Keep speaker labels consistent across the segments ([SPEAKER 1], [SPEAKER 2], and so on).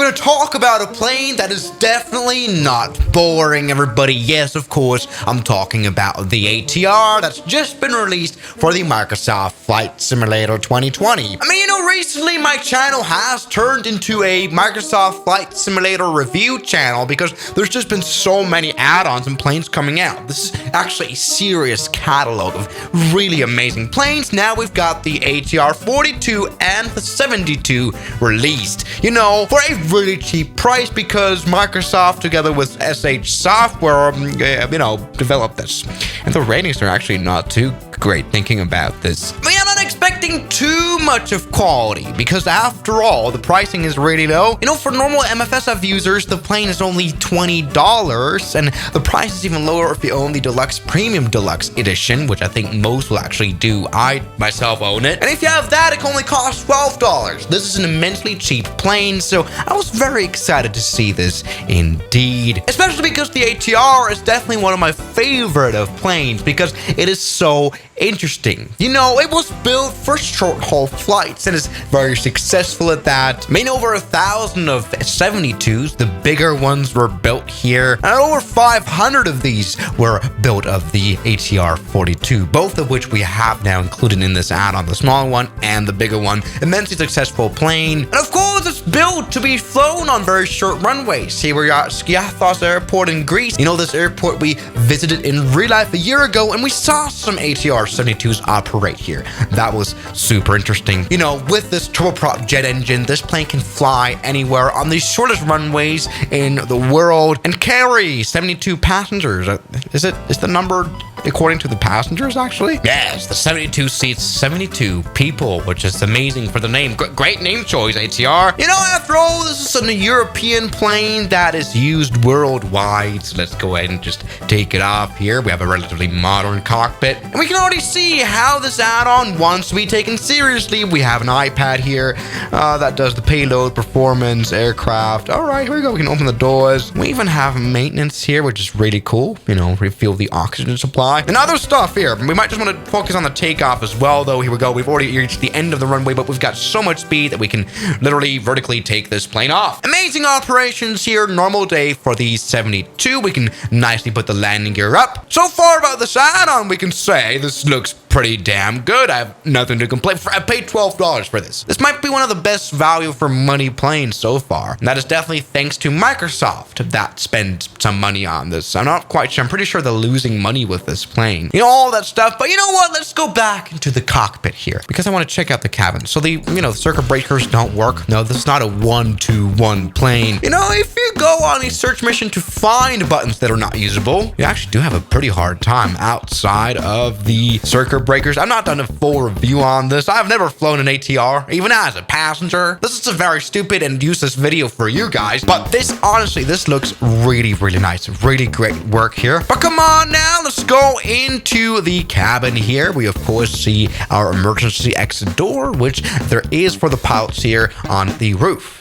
[SPEAKER 1] going to talk about a plane that is definitely not boring, everybody. Yes, of course, I'm talking about the ATR that's just been released for the Microsoft Flight Simulator 2020. I mean, recently my channel has turned into a Microsoft Flight Simulator review channel because there's just been so many add-ons and planes coming out. This is actually a serious catalog of really amazing planes. Now we've got the ATR 42 and the 72 released, for a really cheap price because Microsoft, together with SH Software, developed this. And the ratings are actually not too great thinking about this. I mean, I'm not expecting too much of quality because after all, the pricing is really low. For normal MFSF users, the plane is only $20 and the price is even lower if you own the Deluxe Premium Deluxe Edition, which I think most will actually do. I myself own it. And if you have that, it can only cost $12. This is an immensely cheap plane, so I was very excited to see this indeed. Especially because the ATR is definitely one of my favorite of planes because it is so interesting. It was built for short-haul flights and is very successful at that. I mean, over 1,000 of 72s, the bigger ones, were built here, and over 500 of these were built of the ATR 42, both of which we have now included in this add-on, the smaller one and the bigger one. Immensely successful plane, and of course, it's built to be flown on very short runways. Here we are at Skiathos Airport in Greece. This airport we visited in real life a year ago, and we saw some ATR 72s operate here. That was super interesting. With this turboprop jet engine, this plane can fly anywhere on the shortest runways in the world and carry 72 passengers. Is the number according to the passengers, actually? Yes, the 72 seats, 72 people, which is amazing for the name. Great name choice, ATR. After all, this is a European plane that is used worldwide. So let's go ahead and just take it off here. We have a relatively modern cockpit, and we can already see how this add-on wants to be taken seriously. We have an iPad here that does the payload, performance, aircraft. All right, here we go. We can open the doors. We even have maintenance here, which is really cool. Refuel the oxygen supply and other stuff here. We might just want to focus on the takeoff as well, though. Here we go. We've already reached the end of the runway, but we've got so much speed that we can literally vertically take this plane off. Amazing operations here. Normal day for the 72. We can nicely put the landing gear up. So far about this add-on, we can say this looks pretty damn good. I have nothing to complain for. I paid $12 for this. This might be one of the best value for money planes so far. And that is definitely thanks to Microsoft that spent some money on this. I'm not quite sure. I'm pretty sure they're losing money with this plane. All that stuff. But you know what? Let's go back into the cockpit here because I want to check out the cabin. So the circuit breakers don't work. No, this is not a 1-2-1 plane. If you go on a search mission to find buttons that are not usable, you actually do have a pretty hard time outside of the circuit breakers. I've not done a full review on this. I've never flown an ATR, even as a passenger. This is a very stupid and useless video for you guys, but honestly, this looks really, really nice. Really great work here. But come on now, let's go into the cabin here. We, of course, see our emergency exit door, which there is for the pilots here on the roof.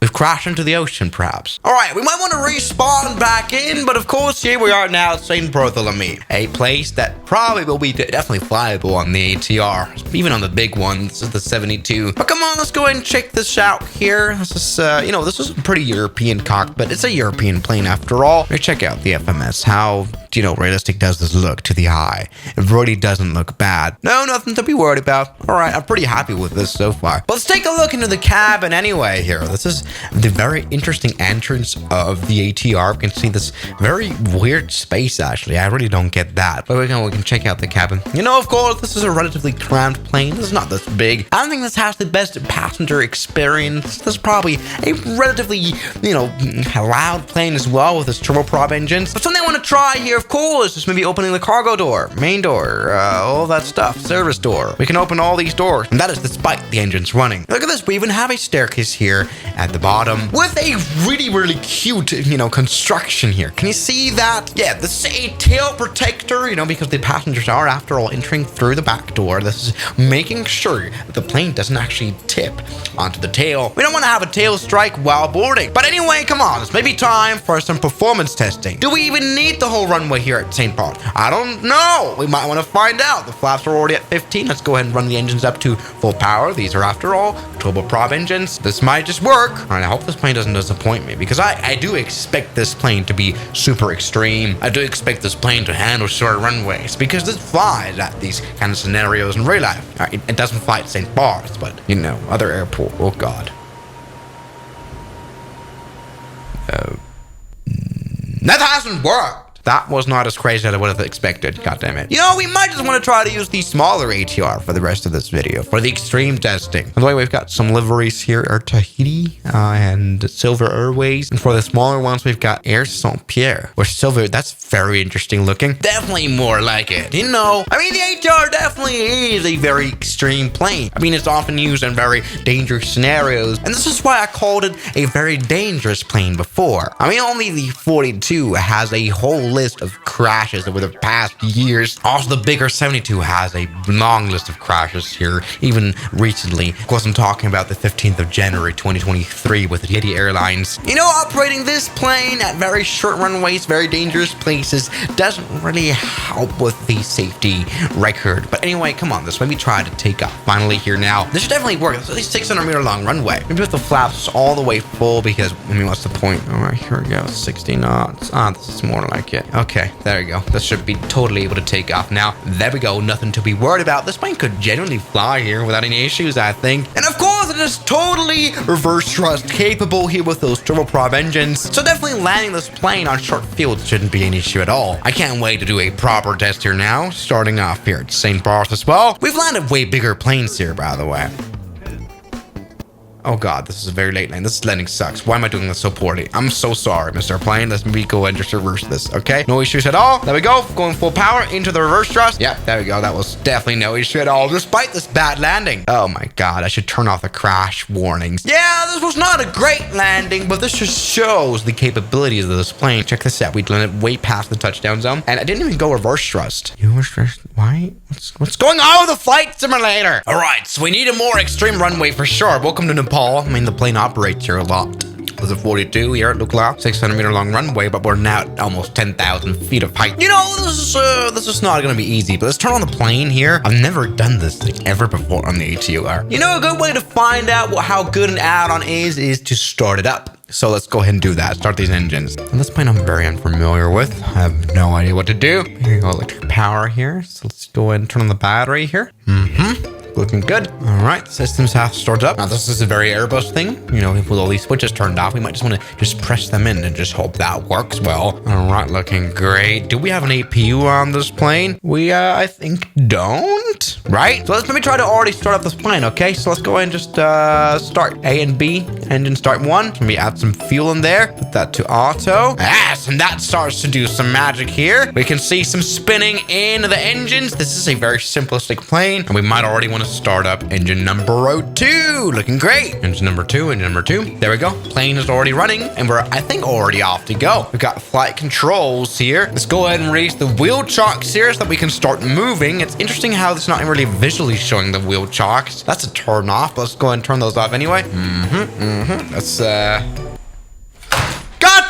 [SPEAKER 1] We've crashed into the ocean, perhaps. All right, we might want to respawn back in, but of course, here we are now at St. Bartholomew, a place that probably will be definitely flyable on the ATR, even on the big one. This is the 72. But come on, let's go ahead and check this out here. This is, this is a pretty European cockpit. It's a European plane after all. Let's check out the FMS. How, realistic does this look to the eye? It really doesn't look bad. No, nothing to be worried about. All right, I'm pretty happy with this so far. But let's take a look into the cabin anyway here. This is the very interesting entrance of the ATR. We can see this very weird space, actually. I really don't get that. But we can check out the cabin. Of course, this is a relatively cramped plane. This is not this big. I don't think this has the best passenger experience. This is probably a relatively, loud plane as well with its turboprop engines. But something I want to try here, of course, is maybe opening the cargo door, main door, all that stuff, service door. We can open all these doors, and that is despite the engines running. Look at this. We even have a staircase here at the bottom with a really, really cute, construction here. Can you see that? Yeah, this is a tail protector, because the passengers are, after all, entering through the back door. This is making sure that the plane doesn't actually tip onto the tail. We don't want to have a tail strike while boarding. But anyway, come on. It's maybe time for some performance testing. Do we even need the whole runway runway here at St. Paul? I don't know. We might want to find out. The flaps are already at 15. Let's go ahead and run the engines up to full power. These are, after all, turboprop engines. This might just work. All right, I hope this plane doesn't disappoint me, because I do expect this plane to be super extreme. I do expect this plane to handle short runways, because this flies at these kind of scenarios in real life. All right, it doesn't fly at St. Bart's, but, you know, other airport. Oh, God. That hasn't worked. That was not as crazy as I would have expected. God damn it. You know, we might just want to try to use the smaller ATR for the rest of this video for the extreme testing. By the way, we've got some liveries here: Air Tahiti and Silver Airways. And for the smaller ones, we've got Air Saint-Pierre or Silver. That's very interesting looking. Definitely more like it. You know, I mean, the ATR definitely is a very extreme plane. I mean, it's often used in very dangerous scenarios. And this is why I called it a very dangerous plane before. I mean, only the 42 has a whole list of crashes over the past years. Also, the bigger 72 has a long list of crashes here, even recently. Of course, I'm talking about the 15th of January 2023 with Yeti Airlines. You know, operating this plane at very short runways, very dangerous places, doesn't really help with the safety record. But anyway, come on, let's maybe try to take off. Finally here now. This should definitely work. It's at least 600-meter long runway. Maybe with the flaps all the way full, because, I mean, what's the point? All right, here we go. 60 knots. Ah, this is more like it. Okay, there we go. This should be totally able to take off now. There we go. Nothing to be worried about. This plane could genuinely fly here without any issues, I think. And of course, it is totally reverse thrust capable here with those turboprop engines. So definitely landing this plane on short fields shouldn't be an issue at all. I can't wait to do a proper test here now. Starting off here at St. Bart's as well. We've landed way bigger planes here, by the way. Oh God, this is a very late landing. This landing sucks. Why am I doing this so poorly? I'm so sorry, Mr. Plane. Let's maybe go and just reverse this, okay? No issues at all. There we go. Going full power into the reverse thrust. Yeah, there we go. That was definitely no issue at all, despite this bad landing. Oh my God, I should turn off the crash warnings. Yeah, this was not a great landing, but this just shows the capabilities of this plane. Check this out. We landed way past the touchdown zone, and I didn't even go reverse thrust. You reverse thrust? Why? What's going on with the flight simulator? All right, so we need a more extreme runway for sure. Welcome to Nepal. I mean, the plane operates here a lot. There's a 42 here at Lukla, 600-meter long runway, but we're now at almost 10,000 feet of height. You know, this is not gonna be easy, but let's turn on the plane here. I've never done this thing ever before on the ATR. You know, a good way to find out how good an add-on is to start it up. So let's go ahead and do that. Start these engines. And this plane I'm very unfamiliar with. I have no idea what to do. Here you go, electric power here. So let's go ahead and turn on the battery here. Looking good. All right, systems have started up. Now this is a very Airbus thing. You know, with all these switches turned off, we might just want to just press them in and just hope that works well. All right, looking great. Do we have an APU on this plane? We, I think don't, right? So let's maybe try to already start up this plane, okay? So let's go ahead and just start A and B. Engine start 1. Let me add some fuel in there. Put that to auto. Yes, and that starts to do some magic here. We can see some spinning in the engines. This is a very simplistic plane, and we might already want to start up engine number 2. Looking great. Engine number 2, engine number 2. There we go. Plane is already running, and we're, I think, already off to go. We've got flight controls here. Let's go ahead and release the wheel chocks here so that we can start moving. It's interesting how it's not really visually showing the wheel chocks. That's a turn off. Let's go ahead and turn those off anyway. Let's, God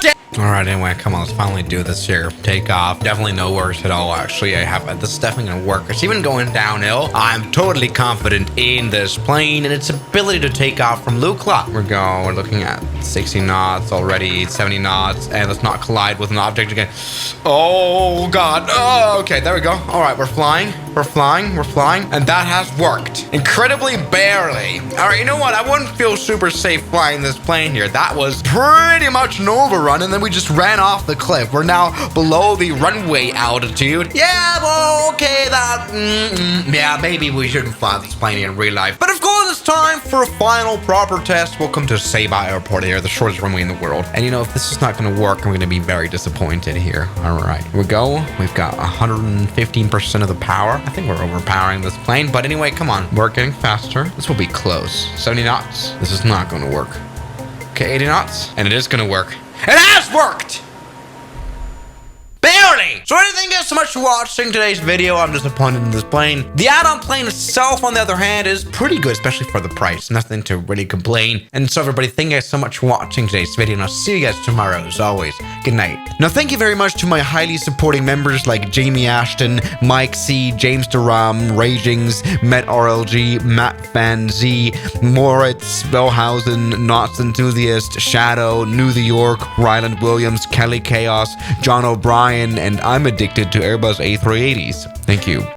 [SPEAKER 1] damn! All right, anyway, come on, let's finally do this here. Take off. Definitely no worries at all, actually. This is definitely gonna work. It's even going downhill. I'm totally confident in this plane and its ability to take off from Lukla. We're looking at 60 knots already, 70 knots, and let's not collide with an object again. Oh, God. Oh, okay, there we go. All right, we're flying. And that has worked. Incredibly barely. All right, you know what? I wouldn't feel super safe flying this plane here. That was pretty much an overrun, and then we just ran off the cliff. We're now below the runway altitude. Yeah, well, okay, yeah, maybe we shouldn't fly this plane in real life. But of course, it's time for a final proper test. Welcome to Saba Airport here, the shortest runway in the world. And you know, if this is not gonna work, I'm gonna be very disappointed here. All right, here we go. We've got 115% of the power. I think we're overpowering this plane, but anyway, come on. We're getting faster. This will be close. 70 knots. This is not gonna work. Okay, 80 knots, and it is gonna work. It has worked! Barely! clearly. So anything, guys, so much for watching today's video. I'm disappointed in this plane. The add-on plane itself, on the other hand, is pretty good, especially for the price. Nothing to really complain. And so everybody, thank you guys so much for watching today's video, and I'll see you guys tomorrow as always. Good night. Now, thank you very much to my highly supporting members like Jamie Ashton, Mike C, James Duram, Ragings, Met RLG, Matt Fan Z, Moritz, Bellhausen, Knots Enthusiast, Shadow, New York, Ryland Williams, Kelly Chaos, John O'Brien, and I'm addicted to Airbus A380s. Thank you.